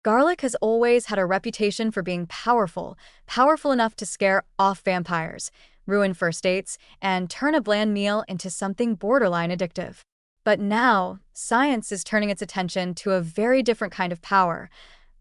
Garlic has always had a reputation for being powerful, powerful enough to scare off vampires, ruin first dates, and turn a bland meal into something borderline addictive. But now, science is turning its attention to a very different kind of power: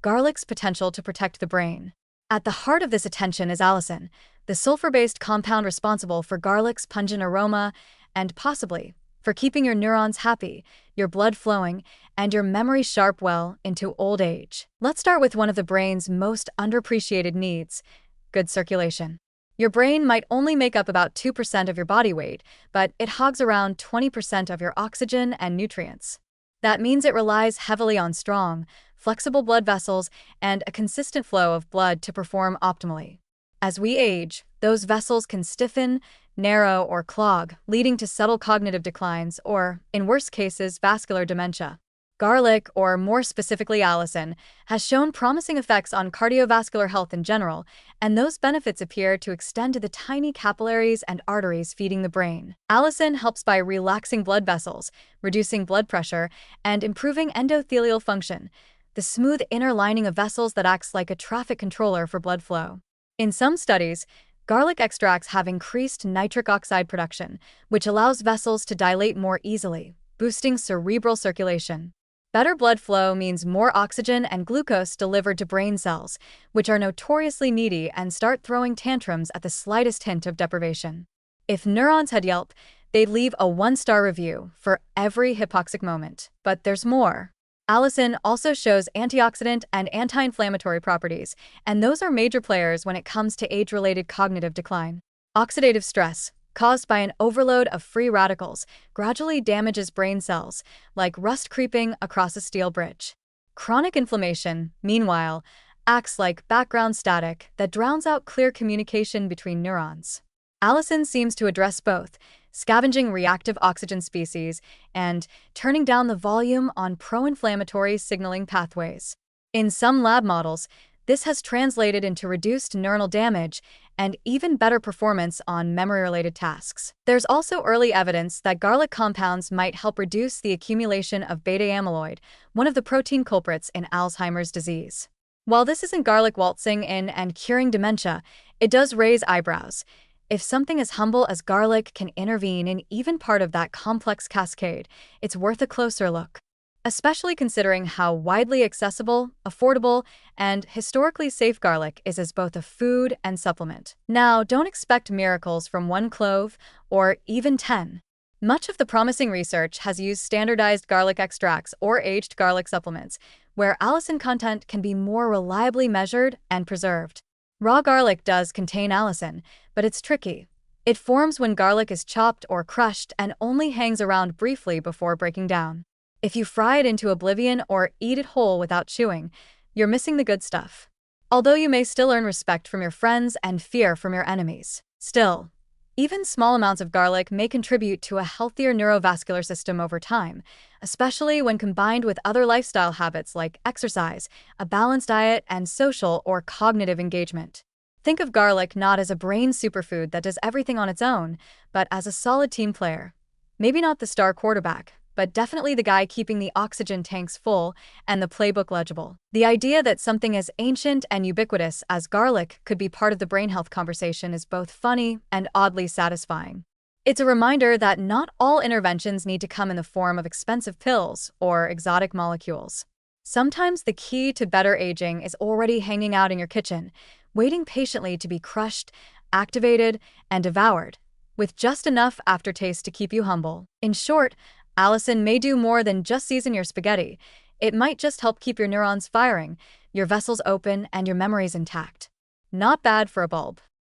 garlic's potential to protect the brain. At the heart of this attention is allicin, the sulfur-based compound responsible for garlic's pungent aroma and, possibly, for keeping your neurons happy, your blood flowing, and your memory sharp well into old age. Let's start with one of the brain's most underappreciated needs: good circulation. Your brain might only make up about 2% of your body weight, but it hogs around 20% of your oxygen and nutrients. That means it relies heavily on strong, flexible blood vessels and a consistent flow of blood to perform optimally. As we age, those vessels can stiffen, narrow, or clog, leading to subtle cognitive declines or, in worst cases, vascular dementia. Garlic, or more specifically allicin, has shown promising effects on cardiovascular health in general, and those benefits appear to extend to the tiny capillaries and arteries feeding the brain. Allicin helps by relaxing blood vessels, reducing blood pressure, and improving endothelial function, the smooth inner lining of vessels that acts like a traffic controller for blood flow. In some studies, garlic extracts have increased nitric oxide production, which allows vessels to dilate more easily, boosting cerebral circulation. Better blood flow means more oxygen and glucose delivered to brain cells, which are notoriously needy and start throwing tantrums at the slightest hint of deprivation. If neurons had Yelp, they'd leave a 1-star review for every hypoxic moment. But there's more. Allicin also shows antioxidant and anti-inflammatory properties, and those are major players when it comes to age-related cognitive decline. Oxidative stress, caused by an overload of free radicals, gradually damages brain cells, like rust creeping across a steel bridge. Chronic inflammation, meanwhile, acts like background static that drowns out clear communication between neurons. Allicin seems to address both, scavenging reactive oxygen species and turning down the volume on pro-inflammatory signaling pathways. In some lab models, this has translated into reduced neuronal damage and even better performance on memory-related tasks. There's also early evidence that garlic compounds might help reduce the accumulation of beta-amyloid, one of the protein culprits in Alzheimer's disease. While this isn't garlic waltzing in and curing dementia, it does raise eyebrows. If something as humble as garlic can intervene in even part of that complex cascade, it's worth a closer look. Especially considering how widely accessible, affordable, and historically safe garlic is as both a food and supplement. Now, don't expect miracles from one clove or even 10. Much of the promising research has used standardized garlic extracts or aged garlic supplements, where allicin content can be more reliably measured and preserved. Raw garlic does contain allicin, but it's tricky. It forms when garlic is chopped or crushed and only hangs around briefly before breaking down. If you fry it into oblivion or eat it whole without chewing, you're missing the good stuff. Although you may still earn respect from your friends and fear from your enemies. Still, even small amounts of garlic may contribute to a healthier neurovascular system over time, especially when combined with other lifestyle habits like exercise, a balanced diet, and social or cognitive engagement. Think of garlic not as a brain superfood that does everything on its own, but as a solid team player. Maybe not the star quarterback, but definitely the guy keeping the oxygen tanks full and the playbook legible. The idea that something as ancient and ubiquitous as garlic could be part of the brain health conversation is both funny and oddly satisfying. It's a reminder that not all interventions need to come in the form of expensive pills or exotic molecules. Sometimes the key to better aging is already hanging out in your kitchen, waiting patiently to be crushed, activated, and devoured, with just enough aftertaste to keep you humble. In short, allicin may do more than just season your spaghetti. It might just help keep your neurons firing, your vessels open, and your memories intact. Not bad for a bulb.